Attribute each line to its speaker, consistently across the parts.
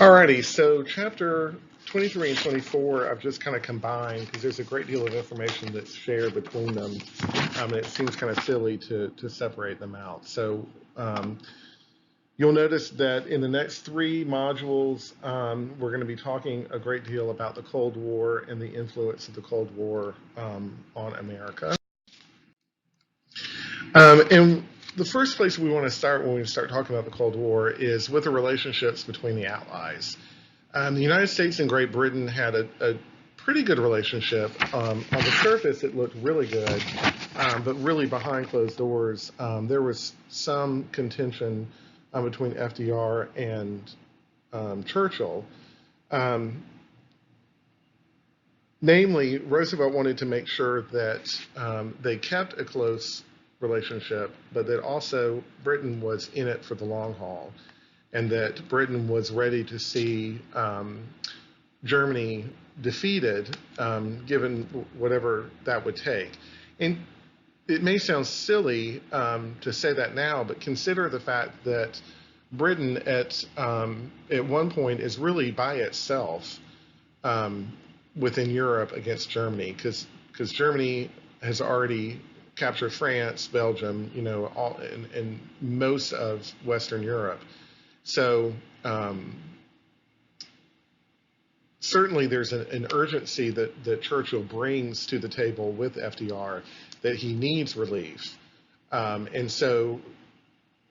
Speaker 1: Alrighty, so chapter 23 and 24 I've just kind of combined because there's a great deal of information that's shared between them, and it seems kind of silly to separate them out. So you'll notice that in the next three modules, we're going to be talking a great deal about the Cold War and the influence of the Cold War on America. And the first place we want to start when we start talking about the Cold War is with the relationships between the Allies. The United States and Great Britain had a pretty good relationship. On the surface, it looked really good, but really behind closed doors, there was some contention between FDR and Churchill. Namely, Roosevelt wanted to make sure that they kept a close relationship, but that also Britain was in it for the long haul, and that Britain was ready to see Germany defeated, given whatever that would take. And it may sound silly to say that now, but consider the fact that Britain at one point is really by itself within Europe against Germany, because Germany has already captured France, Belgium, all in most of Western Europe. So certainly there's an urgency that Churchill brings to the table with FDR that he needs relief. And so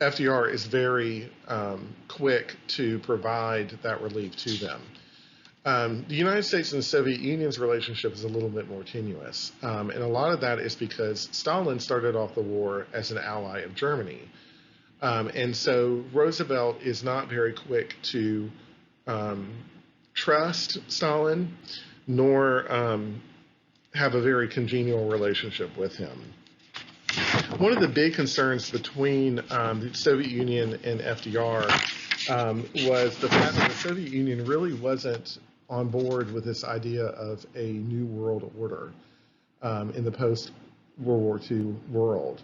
Speaker 1: FDR is very quick to provide that relief to them. The United States and the Soviet Union's relationship is a little bit more tenuous. And a lot of that is because Stalin started off the war as an ally of Germany. And so Roosevelt is not very quick to trust Stalin, nor have a very congenial relationship with him. One of the big concerns between the Soviet Union and FDR was the fact that the Soviet Union really wasn't on board with this idea of a new world order in the post-World War II world.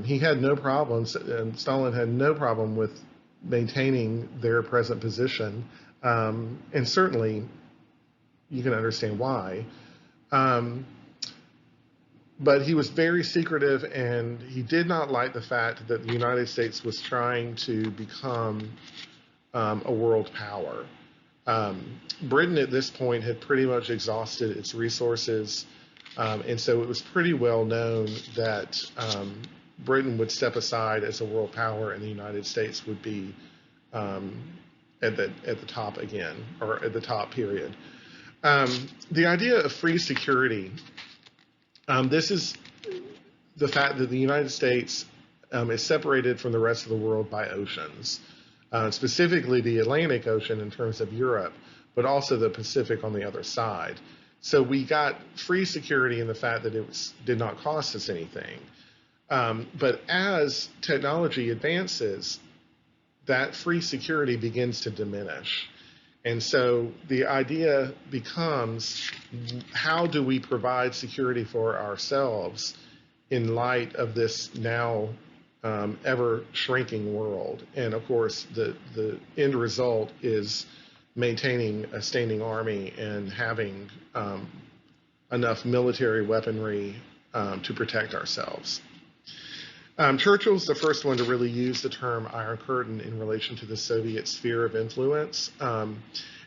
Speaker 1: He had no problems, and Stalin had no problem with maintaining their present position, and certainly you can understand why. But he was very secretive, and he did not like the fact that the United States was trying to become a world power. Britain at this point had pretty much exhausted its resources, and so it was pretty well known that Britain would step aside as a world power, and the United States would be at the top again, or at the top period. The idea of free security. This is the fact that the United States is separated from the rest of the world by oceans, specifically the Atlantic Ocean in terms of Europe, but also the Pacific on the other side. So we got free security in the fact that it did not cost us anything. But as technology advances, that free security begins to diminish. And so the idea becomes, how do we provide security for ourselves in light of this now ever shrinking world? And of course, the end result is maintaining a standing army and having enough military weaponry to protect ourselves. Churchill's the first one to really use the term Iron Curtain in relation to the Soviet sphere of influence. And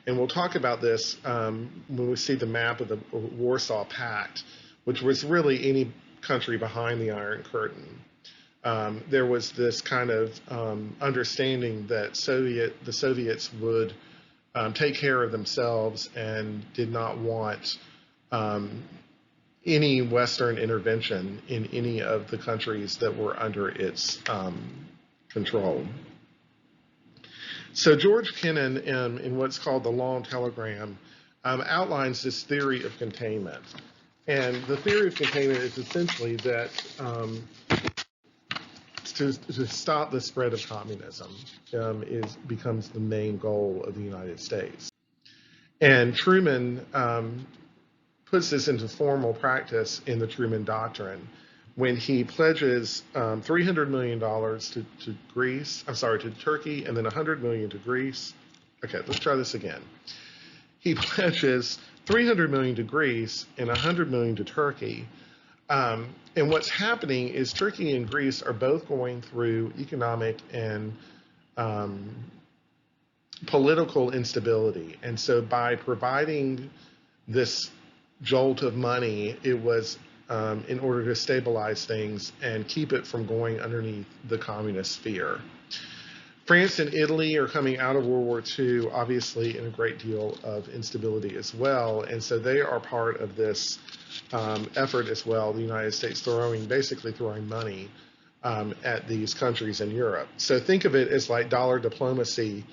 Speaker 1: we'll talk about this when we see the map of the Warsaw Pact, which was really any country behind the Iron Curtain. There was this kind of understanding that the Soviets would take care of themselves and did not want any Western intervention in any of the countries that were under its control. So George Kennan, in what's called the Long Telegram, outlines this theory of containment. And the theory of containment is essentially that to stop the spread of communism becomes the main goal of the United States. And Truman puts this into formal practice in the Truman Doctrine when he pledges $300 million to Turkey, and then $100 million to Greece, Okay, let's try this again. He pledges 300 million to Greece and 100 million to Turkey. And what's happening is Turkey and Greece are both going through economic and um, political instability. And so by providing this jolt of money, it was in order to stabilize things and keep it from going underneath the communist sphere. France and Italy are coming out of World War II, obviously, in a great deal of instability as well. And so they are part of this effort as well, the United States basically throwing money at these countries in Europe. So think of it as like dollar diplomacy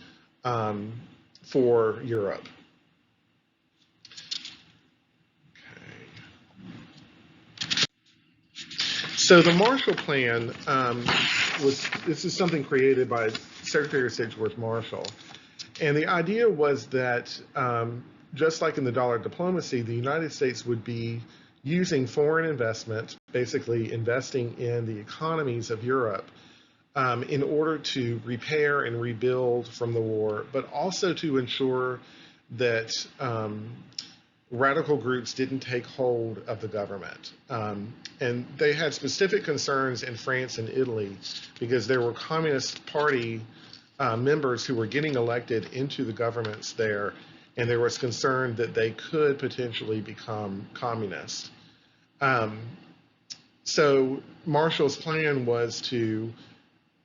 Speaker 1: for Europe. So the Marshall Plan this is something created by Secretary of State George Marshall. And the idea was that just like in the dollar diplomacy, the United States would be using foreign investment, basically investing in the economies of Europe in order to repair and rebuild from the war, but also to ensure that radical groups didn't take hold of the government. And they had specific concerns in France and Italy because there were Communist Party members who were getting elected into the governments there, and there was concern that they could potentially become communist. So Marshall's plan was to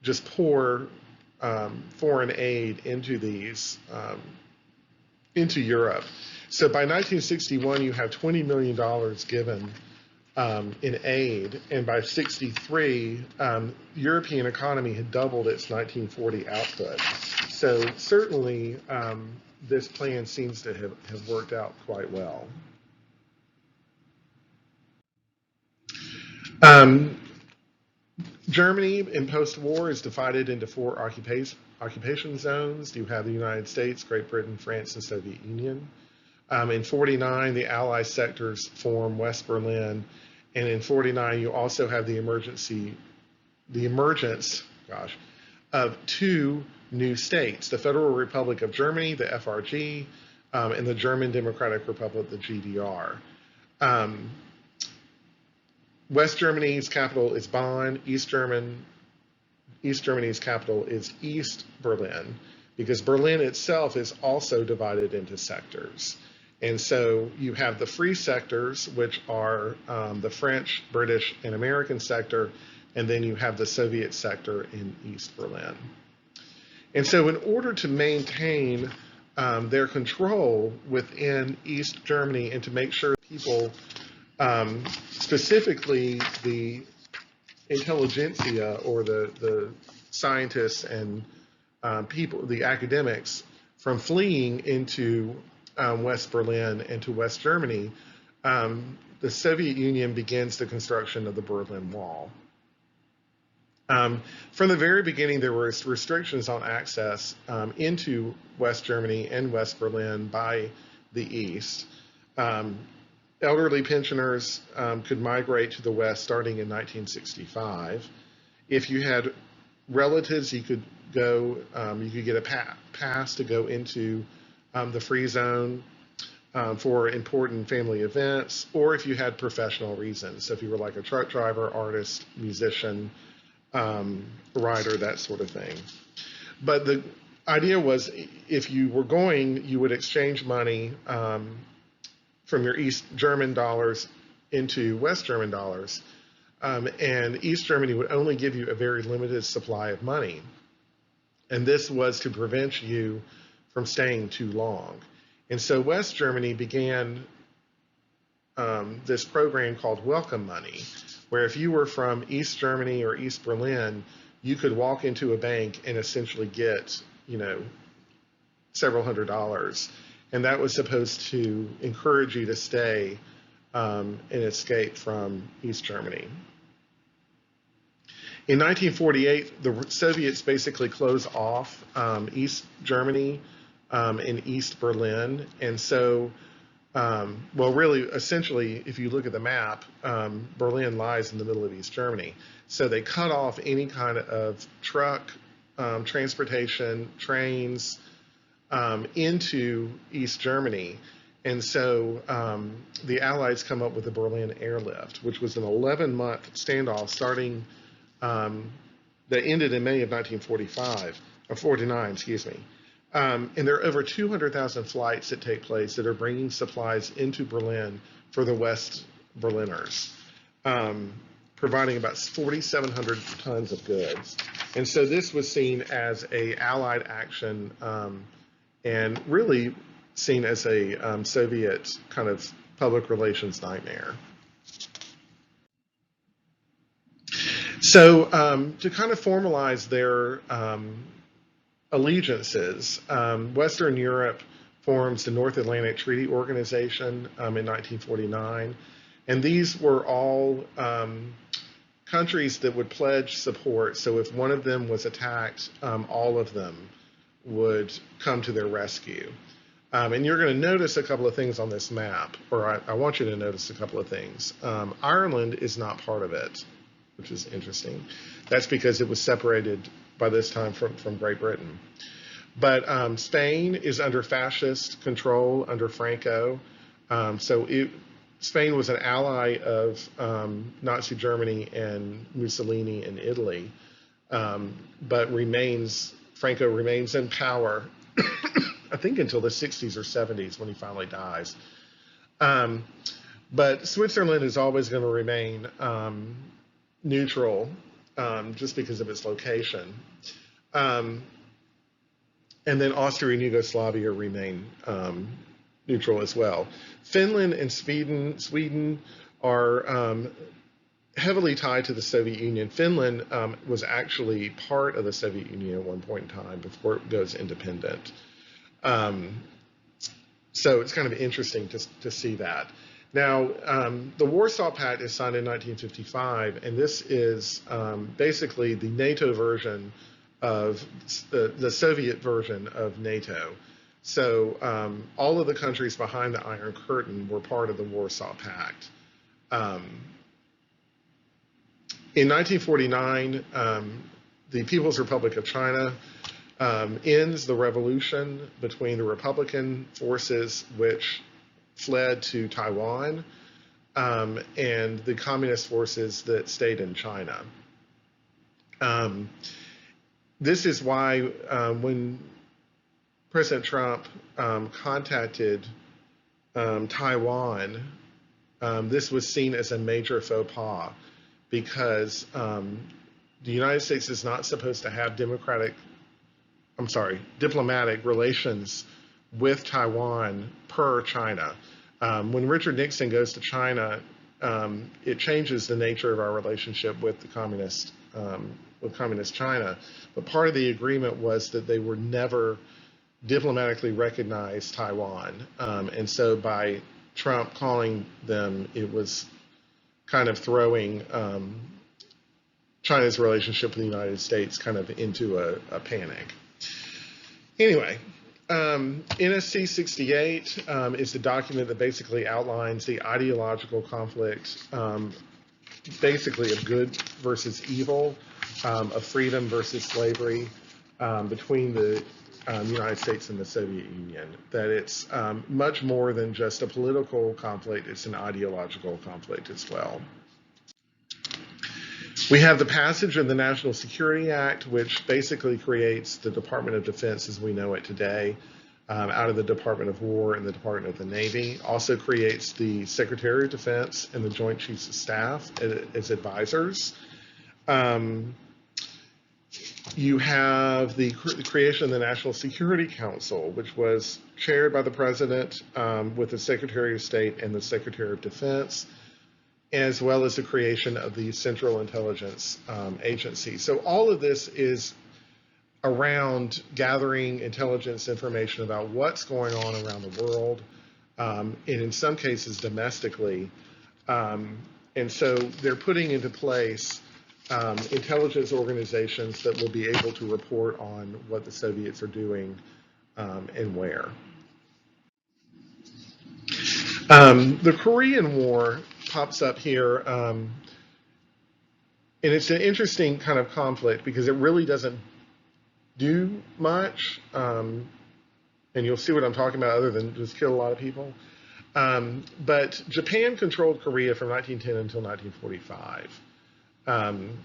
Speaker 1: just pour foreign aid into into Europe. So by 1961, you have $20 million given in aid, and by 63, European economy had doubled its 1940 output. So certainly, this plan seems to have worked out quite well. Germany in post-war is divided into 4 occupation zones. You have the United States, Great Britain, France, and Soviet Union. In 49, the Allied sectors form West Berlin, and in 49, you also have the emergence of 2 new states: the Federal Republic of Germany, the FRG, and the German Democratic Republic, the GDR. West Germany's capital is Bonn. East Germany's capital is East Berlin, because Berlin itself is also divided into sectors. And so you have the free sectors, which are the French, British, and American sector, and then you have the Soviet sector in East Berlin. And so in order to maintain their control within East Germany and to make sure people, specifically the intelligentsia or the scientists and people, the academics, from fleeing into West Berlin and to West Germany, the Soviet Union begins the construction of the Berlin Wall. From the very beginning, there were restrictions on access into West Germany and West Berlin by the East. Elderly pensioners could migrate to the West starting in 1965. If you had relatives, you could go, you could get a pass to go into the free zone for important family events, or if you had professional reasons. So if you were like a truck driver, artist, musician, writer, that sort of thing. But the idea was, if you were going, you would exchange money from your East German dollars into West German dollars, and East Germany would only give you a very limited supply of money. And this was to prevent you from staying too long. And so West Germany began this program called Welcome Money, where if you were from East Germany or East Berlin, you could walk into a bank and essentially get, several $100s. And that was supposed to encourage you to stay and escape from East Germany. In 1948, the Soviets basically closed off East Germany and East Berlin. And so, really, essentially, if you look at the map, Berlin lies in the middle of East Germany. So they cut off any kind of truck transportation, trains, into East Germany. And so the Allies come up with the Berlin Airlift, which was an 11-month standoff starting that ended in May of 1945, or 49, excuse me. And there are over 200,000 flights that take place that are bringing supplies into Berlin for the West Berliners, providing about 4,700 tons of goods. And so this was seen as a Allied action and really seen as a Soviet kind of public relations nightmare. So to kind of formalize their allegiances, Western Europe forms the North Atlantic Treaty Organization in 1949, and these were all countries that would pledge support. So if one of them was attacked, all of them would come to their rescue. And you're going to notice a couple of things on this map, or I want you to notice a couple of things. Ireland is not part of it, which is interesting. That's because it was separated by this time from Great Britain. But Spain is under fascist control under Franco. Spain was an ally of Nazi Germany and Mussolini in Italy, but Franco remains in power, I think until the 60s or 70s when he finally dies. But Switzerland is always going to remain neutral just because of its location. And then Austria and Yugoslavia remain neutral as well. Finland and Sweden are heavily tied to the Soviet Union. Finland was actually part of the Soviet Union at one point in time before it goes independent. So it's kind of interesting to see that. Now, the Warsaw Pact is signed in 1955, and this is basically the NATO version of the Soviet version of NATO. So all of the countries behind the Iron Curtain were part of the Warsaw Pact. In 1949, the People's Republic of China ends the revolution between the Republican forces, which fled to Taiwan, and the communist forces that stayed in China. This is why when President Trump contacted Taiwan, this was seen as a major faux pas because the United States is not supposed to have diplomatic relations with Taiwan per China. When Richard Nixon goes to China, it changes the nature of our relationship with the communist China. But part of the agreement was that they would never diplomatically recognize Taiwan. And so by Trump calling them, it was kind of throwing China's relationship with the United States kind of into a panic. Anyway, NSC 68 is the document that basically outlines the ideological conflict, basically of good versus evil, of freedom versus slavery between the United States and the Soviet Union. That it's much more than just a political conflict, it's an ideological conflict as well. We have the passage of the National Security Act, which basically creates the Department of Defense as we know it today, out of the Department of War and the Department of the Navy. Also creates the Secretary of Defense and the Joint Chiefs of Staff as advisors. You have the creation of the National Security Council, which was chaired by the President with the Secretary of State and the Secretary of Defense, as well as the creation of the Central Intelligence Agency. So all of this is around gathering intelligence information about what's going on around the world, and in some cases domestically. And so they're putting into place intelligence organizations that will be able to report on what the Soviets are doing and where. The Korean War pops up here, and it's an interesting kind of conflict because it really doesn't do much. and you'll see what I'm talking about other than just kill a lot of people. But Japan controlled Korea from 1910 until 1945. Um,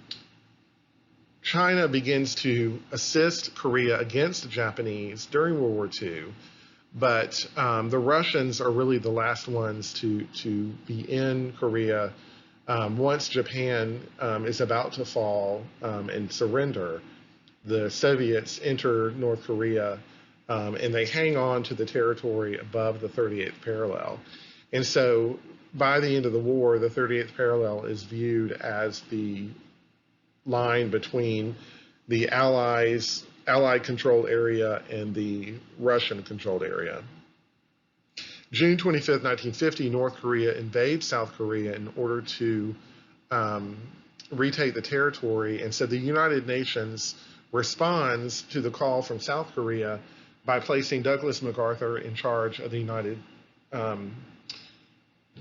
Speaker 1: China begins to assist Korea against the Japanese during World War II, but the Russians are really the last ones to be in Korea once Japan is about to fall and surrender. The Soviets enter North Korea and they hang on to the territory above the 38th parallel. And so by the end of the war, the 38th parallel is viewed as the line between the Allied controlled area and the Russian controlled area. June 25th, 1950, North Korea invades South Korea in order to retake the territory. And so the United Nations responds to the call from South Korea by placing Douglas MacArthur in charge of the United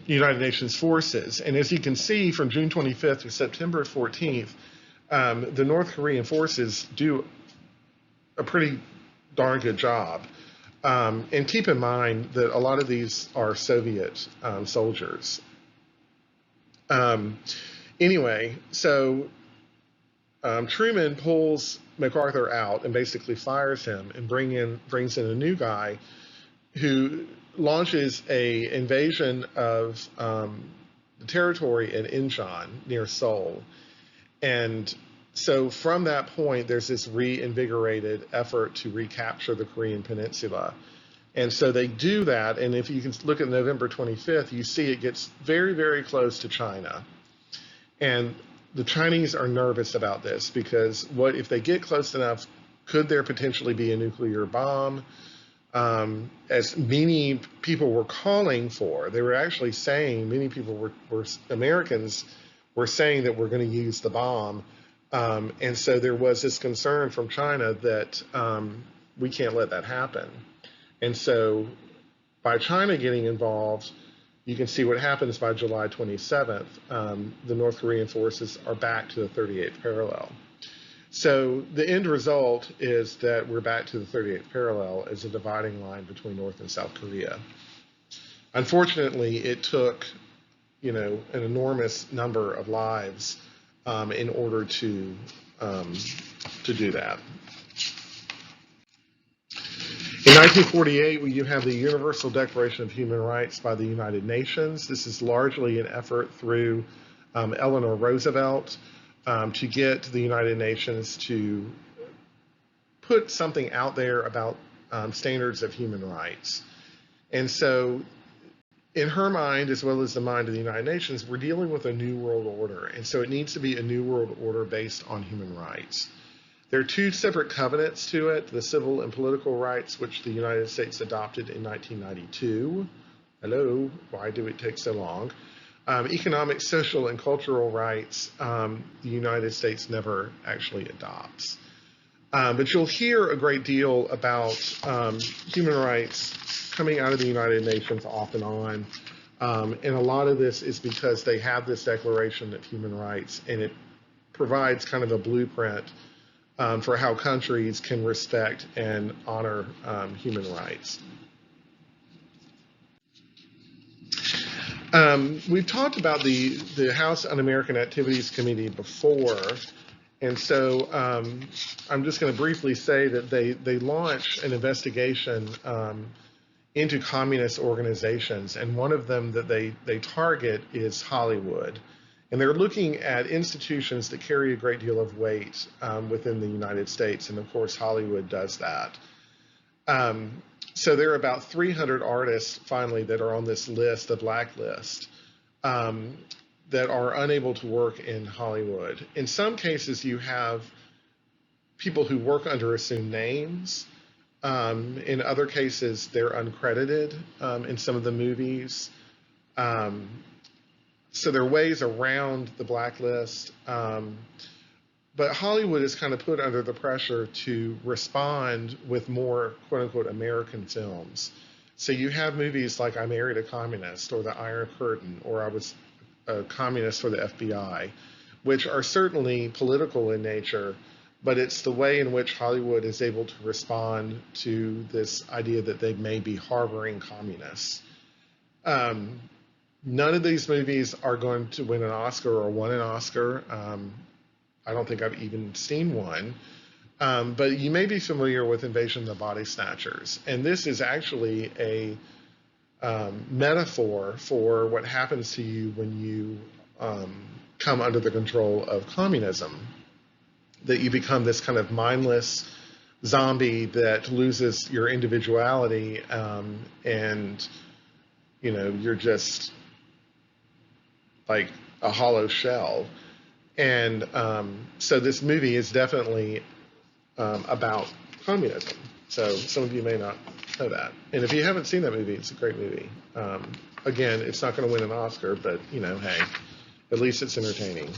Speaker 1: Nations forces. And as you can see, from June 25th to September 14th, the North Korean forces do a pretty darn good job. And keep in mind that a lot of these are Soviet soldiers. Anyway, so Truman pulls MacArthur out and basically fires him and brings in a new guy who launches a invasion of the territory in Incheon near Seoul. And so from that point, there's this reinvigorated effort to recapture the Korean Peninsula. And so they do that. And if you can look at November 25th, you see it gets very, very close to China. And the Chinese are nervous about this because what if they get close enough, could there potentially be a nuclear bomb? As many people were calling for, they were actually saying, many people were Americans were saying that we're going to use the bomb. And so there was this concern from China that we can't let that happen. And so by China getting involved, you can see what happens by July 27th. The North Korean forces are back to the 38th parallel. So the end result is that we're back to the 38th parallel as a dividing line between North and South Korea. Unfortunately, it took, an enormous number of lives in order to do that. In 1948, you have the Universal Declaration of Human Rights by the United Nations. This is largely an effort through Eleanor Roosevelt to get the United Nations to put something out there about standards of human rights. And so in her mind, as well as the mind of the United Nations, we're dealing with a new world order. And so it needs to be a new world order based on human rights. There are two separate covenants to it, the civil and political rights, which the United States adopted in 1992. Hello, why do it take so long? Economic, social, and cultural rights, the United States never actually adopts. But you'll hear a great deal about human rights coming out of the United Nations off and on. And a lot of this is because they have this Declaration of Human Rights, and it provides kind of a blueprint for how countries can respect and honor human rights. We've talked about the House Un-American Activities Committee before, and so I'm just going to briefly say that they launch an investigation into communist organizations, and one of them that they target is Hollywood. And they're looking at institutions that carry a great deal of weight within the United States, and of course Hollywood does that. So there are about 300 artists, finally, that are on this list, the blacklist, that are unable to work in Hollywood. In some cases, you have people who work under assumed names. In other cases, they're uncredited in some of the movies. So there are ways around the blacklist. But Hollywood is kind of put under the pressure to respond with more, quote unquote, American films. So you have movies like I Married a Communist, or The Iron Curtain, or I Was a Communist for the FBI, which are certainly political in nature, but it's the way in which Hollywood is able to respond to this idea that they may be harboring communists. Um, None of these movies are going to win an Oscar or won an Oscar. I don't think I've even seen one. But you may be familiar with Invasion of the Body Snatchers. And this is actually a metaphor for what happens to you when you come under the control of communism. That you become this kind of mindless zombie that loses your individuality, and you're just like a hollow shell. And so this movie is definitely about communism. So some of you may not know that. And if you haven't seen that movie, it's a great movie. Again, it's not going to win an Oscar, but hey, at least it's entertaining.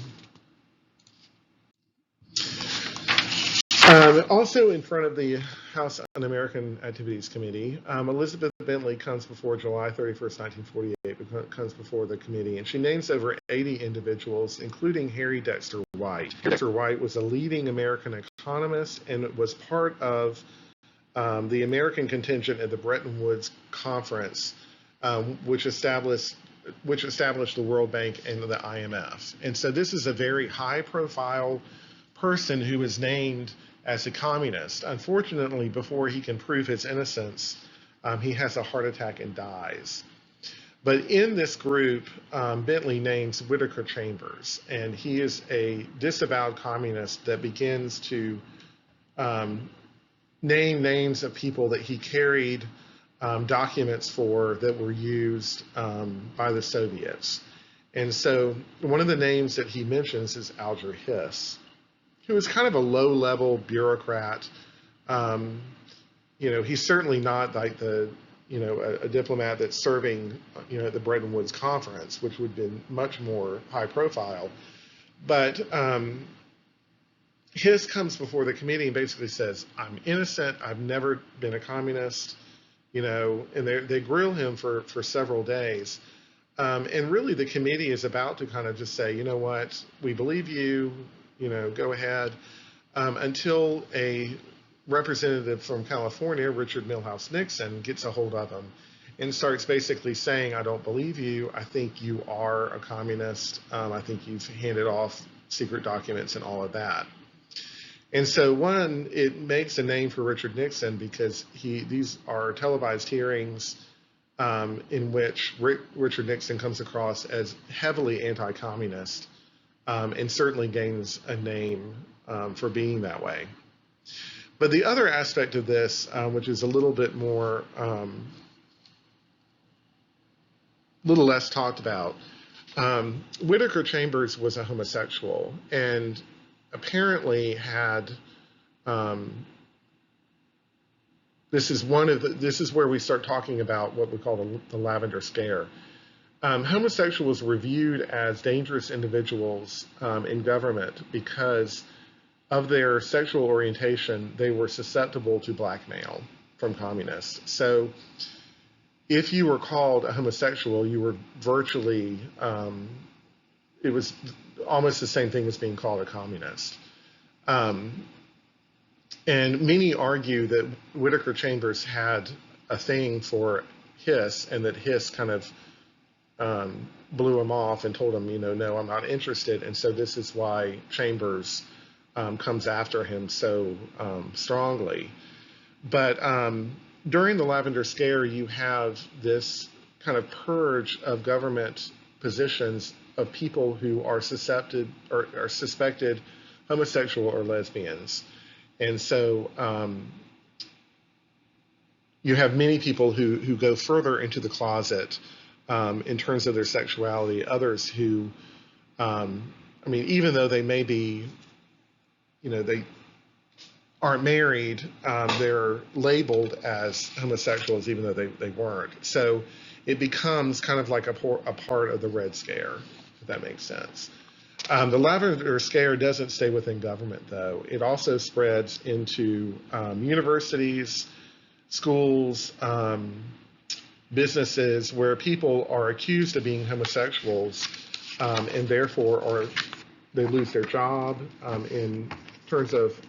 Speaker 1: Also in front of the House Un-American Activities Committee, Elizabeth Bentley comes before July 31st, 1948, comes before the committee, and she names over 80 individuals, including Harry Dexter White. Dexter White was a leading American economist and was part of the American contingent at the Bretton Woods Conference, which established the World Bank and the IMF. And so this is a very high-profile person who is named as a communist. Unfortunately, before he can prove his innocence, he has a heart attack and dies. But in this group, Bentley names Whittaker Chambers, and he is a disavowed communist that begins to name names of people that he carried documents for that were used by the Soviets. And so one of the names that he mentions is Alger Hiss, who was kind of a low-level bureaucrat. He's certainly not like a diplomat that's serving, at the Bretton Woods Conference, which would have been much more high-profile. But Hiss comes before the committee and basically says, "I'm innocent. I've never been a communist," and they grill him for several days. And really, the committee is about to kind of just say, "You know what? We believe you. Go ahead," until a representative from California, Richard Milhous Nixon, gets a hold of him and starts basically saying, "I don't believe you. I think you are a communist. I think you've handed off secret documents and all of that." And so, it makes a name for Richard Nixon because these are televised hearings in which Richard Nixon comes across as heavily anti-communist. And certainly gains a name for being that way. But the other aspect of this, which is a little bit more, little less talked about, Whittaker Chambers was a homosexual and apparently had. This is where we start talking about what we call the Lavender Scare. Homosexuals were viewed as dangerous individuals in government because of their sexual orientation. They were susceptible to blackmail from communists. So if you were called a homosexual, you were virtually, it was almost the same thing as being called a communist. And many argue that Whittaker Chambers had a thing for Hiss, and that Hiss kind of blew him off and told him, "No, I'm not interested." And so this is why Chambers comes after him so strongly. But during the Lavender Scare, you have this kind of purge of government positions of people who are suspected homosexual or lesbians. And so you have many people who go further into the closet in terms of their sexuality. Others who, even though they may be, they aren't married, they're labeled as homosexuals even though they weren't. So it becomes kind of like a part of the Red Scare, if that makes sense. The Lavender Scare doesn't stay within government, though. It also spreads into universities, schools, businesses, where people are accused of being homosexuals, and therefore they lose their job in terms of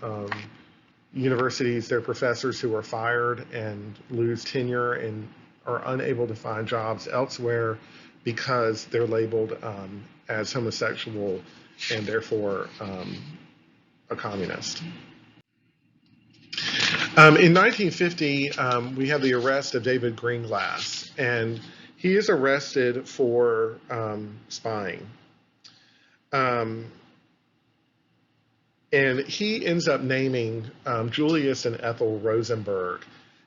Speaker 1: universities, their professors who are fired and lose tenure and are unable to find jobs elsewhere because they're labeled as homosexual and therefore a communist. In 1950, we have the arrest of David Greenglass, and he is arrested for spying. And he ends up naming Julius and Ethel Rosenberg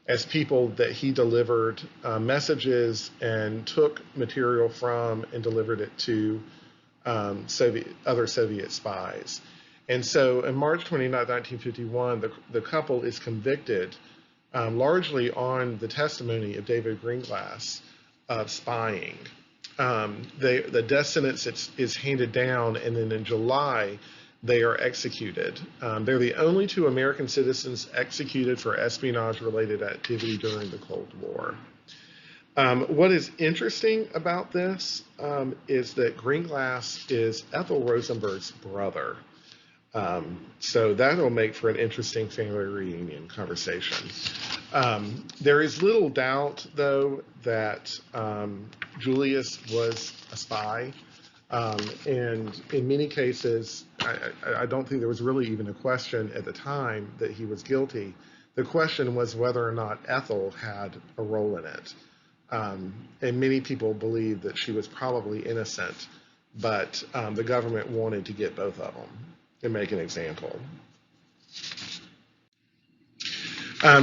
Speaker 1: as people that he delivered messages and took material from and delivered it to other Soviet spies. And so on March 29, 1951, the couple is convicted largely on the testimony of David Greenglass of spying. The death sentence is handed down, and then in July, they are executed. They're the only two American citizens executed for espionage-related activity during the Cold War. What is interesting about this is that Greenglass is Ethel Rosenberg's brother. So that'll make for an interesting family reunion conversation. There is little doubt, though, that Julius was a spy. And in many cases, I don't think there was really even a question at the time that he was guilty. The question was whether or not Ethel had a role in it. And many people believe that she was probably innocent, but the government wanted to get both of them and make an example.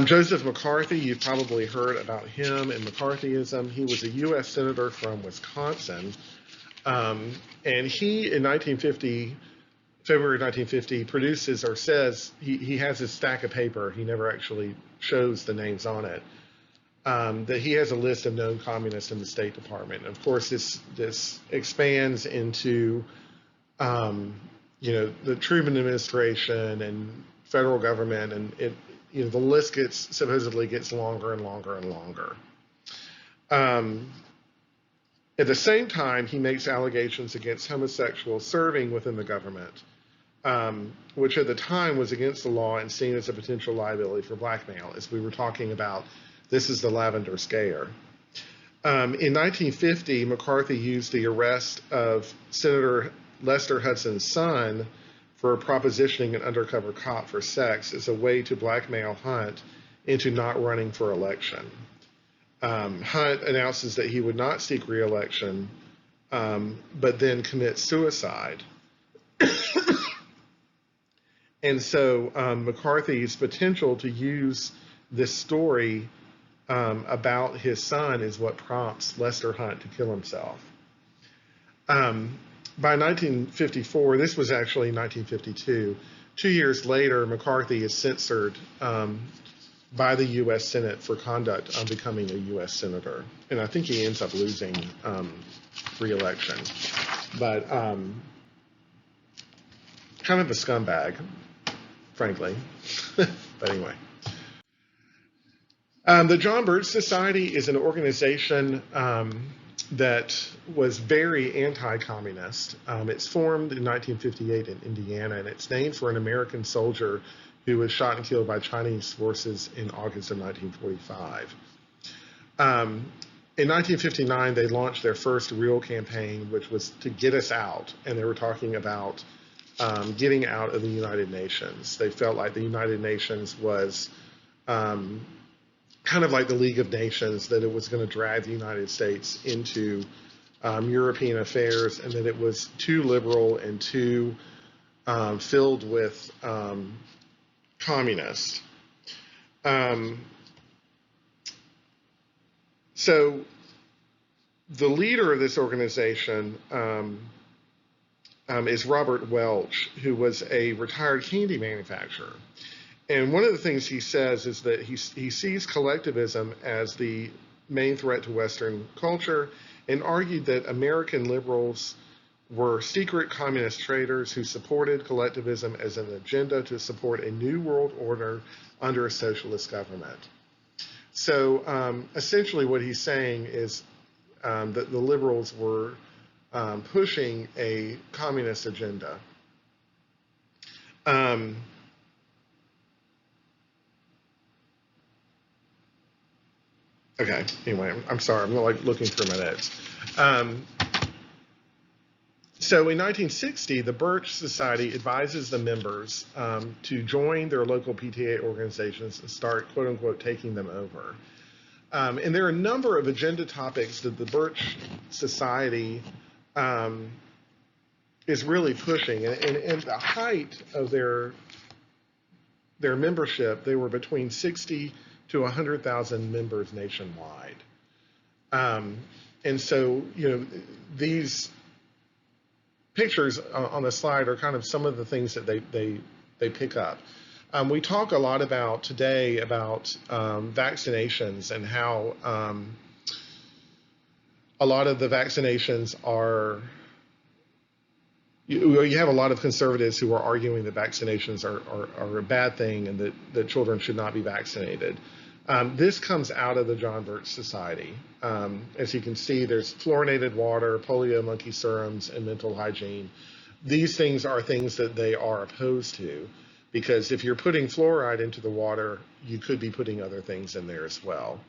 Speaker 1: Joseph McCarthy, you've probably heard about him and McCarthyism. He was a U.S. Senator from Wisconsin. And he, in February 1950, produces or says, he has his stack of paper, he never actually shows the names on it, that he has a list of known communists in the State Department. And of course, this expands into, the Truman administration and federal government, and the list supposedly gets longer and longer and longer. At the same time, he makes allegations against homosexuals serving within the government, which at the time was against the law and seen as a potential liability for blackmail, as we were talking about. This is the Lavender Scare. In 1950, McCarthy used the arrest of Senator Lester Hudson's son for propositioning an undercover cop for sex as a way to blackmail Hunt into not running for election. Hunt announces that he would not seek re-election, but then commits suicide. And so McCarthy's potential to use this story about his son is what prompts Lester Hunt to kill himself. By 1954, this was actually 1952, 2 years later, McCarthy is censored by the U.S. Senate for conduct on becoming a U.S. Senator. And I think he ends up losing re-election. But kind of a scumbag, frankly. But anyway. The John Birch Society is an organization that was very anti-communist. It's formed in 1958 in Indiana, and it's named for an American soldier who was shot and killed by Chinese forces in August of 1945. In 1959, they launched their first real campaign, which was to get us out, and they were talking about getting out of the United Nations. They felt like the United Nations was kind of like the League of Nations, that it was going to drag the United States into European affairs, and that it was too liberal and too filled with communists. So the leader of this organization is Robert Welch, who was a retired candy manufacturer. And one of the things he says is that he sees collectivism as the main threat to Western culture, and argued that American liberals were secret communist traitors who supported collectivism as an agenda to support a new world order under a socialist government. So essentially what he's saying is that the liberals were pushing a communist agenda. Okay. Anyway, I'm sorry. I'm like looking through my notes. Um, so in 1960, the Birch Society advises the members to join their local PTA organizations and start, quote unquote, taking them over. And there are a number of agenda topics that the Birch Society is really pushing. And the height of their membership, they were between 60 to 100,000 members nationwide. And so, these pictures on the slide are kind of some of the things that they pick up. We talk a lot about today about vaccinations and how a lot of the vaccinations are, you have a lot of conservatives who are arguing that vaccinations are a bad thing and that children should not be vaccinated. This comes out of the John Birch Society. As you can see, there's fluorinated water, polio monkey serums, and mental hygiene. These things are things that they are opposed to, because if you're putting fluoride into the water, you could be putting other things in there as well.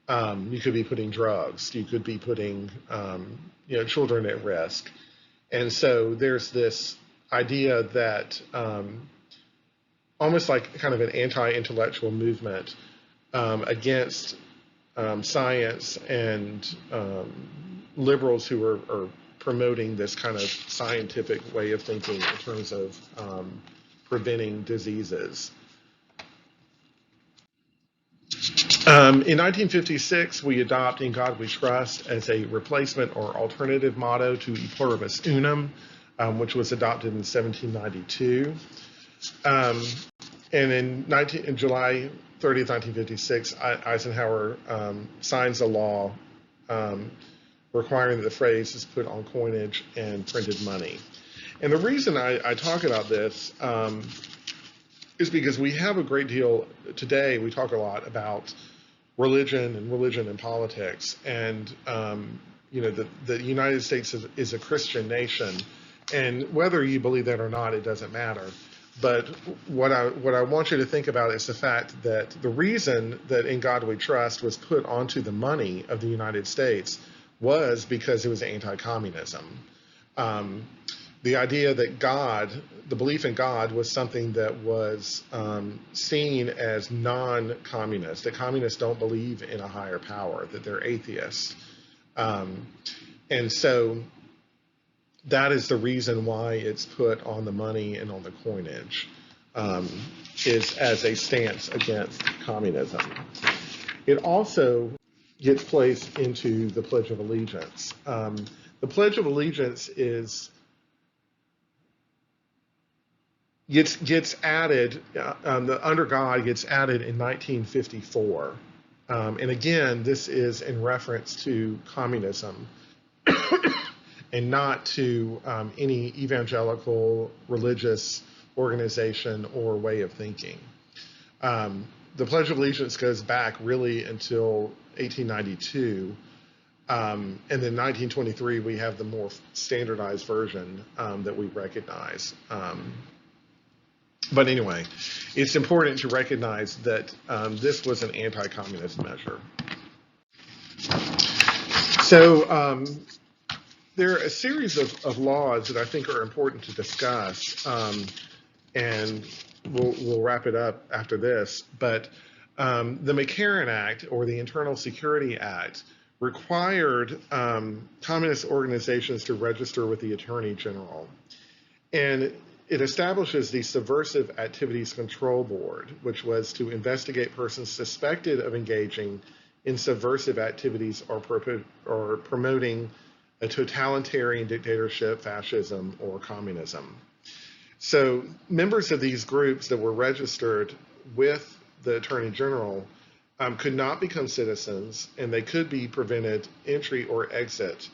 Speaker 1: You could be putting drugs. You could be putting children at risk. And so there's this idea that almost like kind of an anti-intellectual movement against science and liberals who are promoting this kind of scientific way of thinking in terms of preventing diseases. In 1956, we adopt In God We Trust as a replacement or alternative motto to E Pluribus Unum, which was adopted in 1792. And in July 30th, 1956, Eisenhower signs a law requiring that the phrase is put on coinage and printed money. And the reason I talk about this is because we have a great deal today. We talk a lot about religion and politics, and the United States is a Christian nation, and whether you believe that or not, it doesn't matter. But what I want you to think about is the fact that the reason that In God We Trust was put onto the money of the United States was because it was anti-communism. The idea that the belief in God was something that was seen as non-communist, that communists don't believe in a higher power, that they're atheists. And so that is the reason why it's put on the money and on the coinage, is as a stance against communism. It also gets placed into the Pledge of Allegiance. The Pledge of Allegiance gets added, the under God gets added in 1954. And again, this is in reference to communism and not to any evangelical religious organization or way of thinking. The Pledge of Allegiance goes back really until 1892. And then 1923, we have the more standardized version that we recognize. But anyway, it's important to recognize that this was an anti-communist measure. So there are a series of laws that I think are important to discuss, and we'll wrap it up after this. But the McCarran Act, or the Internal Security Act, required communist organizations to register with the Attorney General. And it establishes the Subversive Activities Control Board, which was to investigate persons suspected of engaging in subversive activities or promoting a totalitarian dictatorship, fascism, or communism. So members of these groups that were registered with the Attorney General could not become citizens, and they could be prevented entry or exit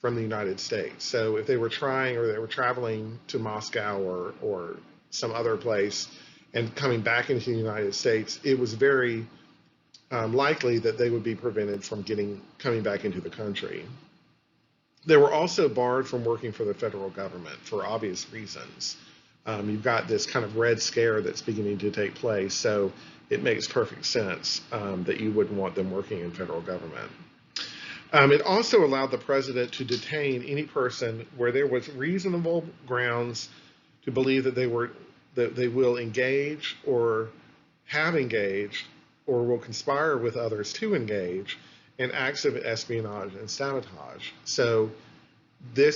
Speaker 1: from the United States. So if they were trying, or they were traveling to Moscow or some other place and coming back into the United States, it was very likely that they would be prevented from coming back into the country. They were also barred from working for the federal government for obvious reasons. You've got this kind of Red Scare that's beginning to take place. So it makes perfect sense that you wouldn't want them working in federal government. It also allowed the president to detain any person where there was reasonable grounds to believe that they will engage or have engaged or will conspire with others to engage in acts of espionage and sabotage. So there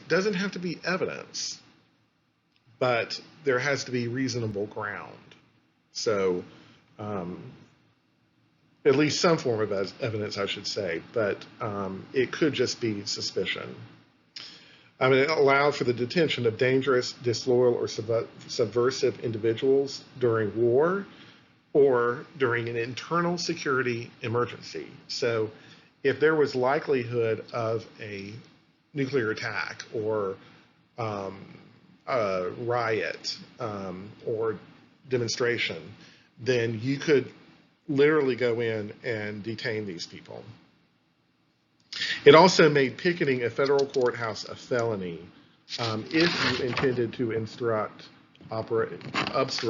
Speaker 1: doesn't have to be evidence, but there has to be reasonable ground. So at least some form of evidence, I should say, but it could just be suspicion. It allowed for the detention of dangerous, disloyal, or subversive individuals during war or during an internal security emergency. So if there was likelihood of a nuclear attack or a riot or demonstration, then you could literally go in and detain these people. It also made picketing a federal courthouse a felony if you intended to obstruct operations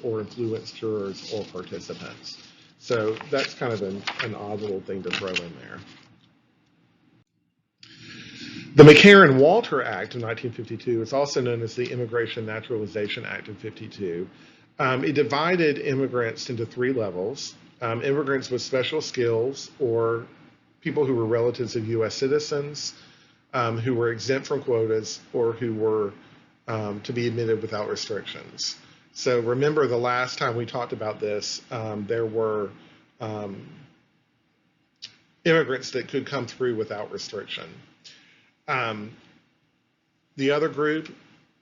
Speaker 1: or influence jurors or participants. So that's kind of an odd little thing to throw in there. The McCarran-Walter Act of 1952 is also known as the Immigration Naturalization Act of 52. It divided immigrants into three levels: immigrants with special skills, or people who were relatives of U.S. citizens, who were exempt from quotas, or who were to be admitted without restrictions. So remember the last time we talked about this, there were immigrants that could come through without restriction. The other group,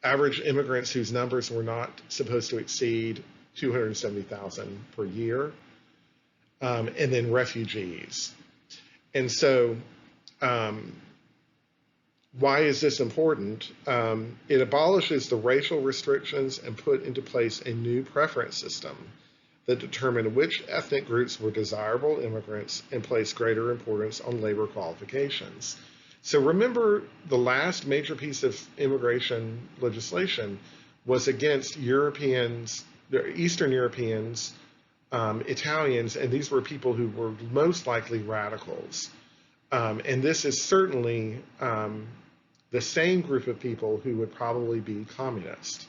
Speaker 1: average immigrants whose numbers were not supposed to exceed 270,000 per year, and then refugees. And so why is this important? It abolishes the racial restrictions and put into place a new preference system that determined which ethnic groups were desirable immigrants and placed greater importance on labor qualifications. So remember, the last major piece of immigration legislation was against Europeans, Eastern Europeans, Italians, and these were people who were most likely radicals. And this is certainly the same group of people who would probably be communist.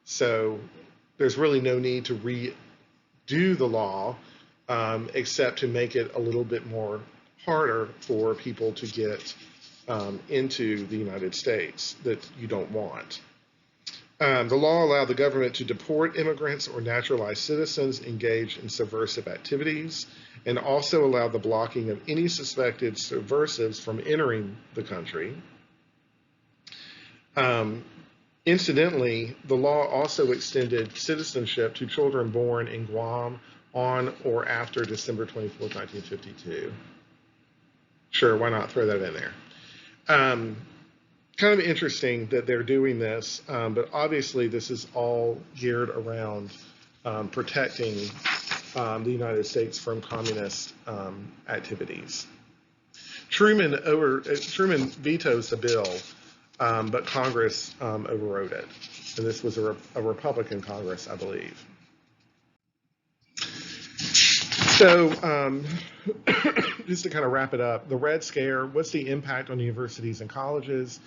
Speaker 1: So there's really no need to redo the law except to make it a little bit more harder for people to get into the United States that you don't want. The law allowed the government to deport immigrants or naturalized citizens engaged in subversive activities, and also allowed the blocking of any suspected subversives from entering the country. Incidentally, the law also extended citizenship to children born in Guam on or after December 24, 1952. Sure, why not throw that in there? Kind of interesting that they're doing this, but obviously this is all geared around protecting the United States from communist activities. Truman vetoes the bill, but Congress overrode it. And this was a Republican Congress, I believe. So just to kind of wrap it up, the Red Scare, what's the impact on universities and colleges?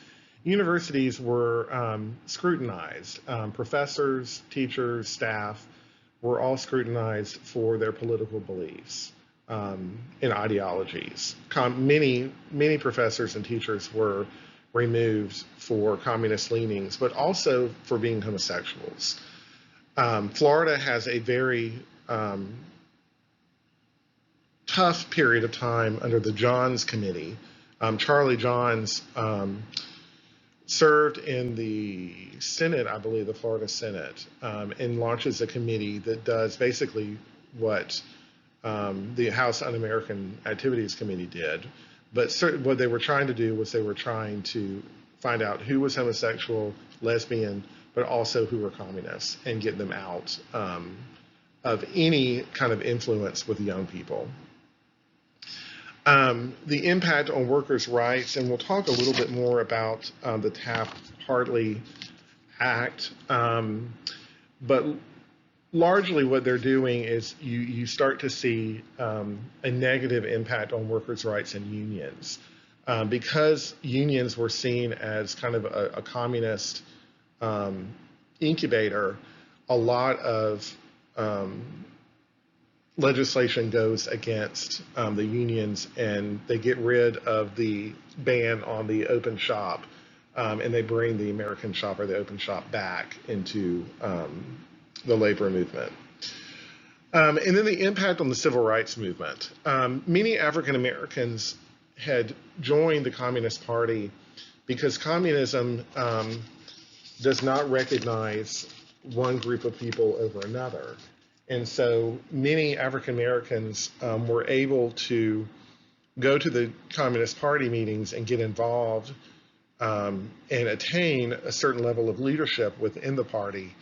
Speaker 1: Universities were scrutinized. Professors, teachers, staff were all scrutinized for their political beliefs and ideologies. Many professors and teachers were removed for communist leanings, but also for being homosexuals. Florida has a very tough period of time under the Johns Committee. Charlie Johns served in the Senate, I believe, the Florida Senate, and launches a committee that does basically what the House Un-American Activities Committee did. But what they were trying to do was they were trying to find out who was homosexual, lesbian, but also who were communists, and get them out of any kind of influence with young people. The impact on workers' rights, and we'll talk a little bit more about the Taft-Hartley Act, but largely what they're doing is you start to see a negative impact on workers' rights and unions. Because unions were seen as kind of a communist um, incubator, a lot of legislation goes against the unions, and they get rid of the ban on the open shop, and they bring the American shop or the open shop back into the labor movement. And then the impact on the civil rights movement. Many African Americans had joined the Communist Party because communism does not recognize one group of people over another. And so many African Americans were able to go to the Communist Party meetings and get involved and attain a certain level of leadership within the party,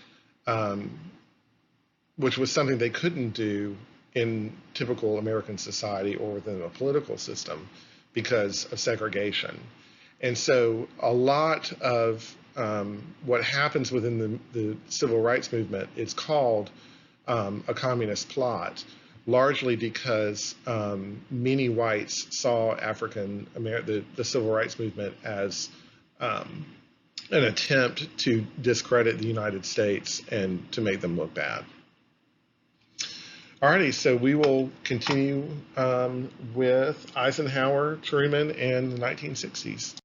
Speaker 1: which was something they couldn't do in typical American society or within a political system because of segregation. And so a lot of what happens within the civil rights movement is called a communist plot, largely because many whites saw the civil rights movement as an attempt to discredit the United States and to make them look bad. Alrighty, so we will continue with Eisenhower, Truman, and the 1960s.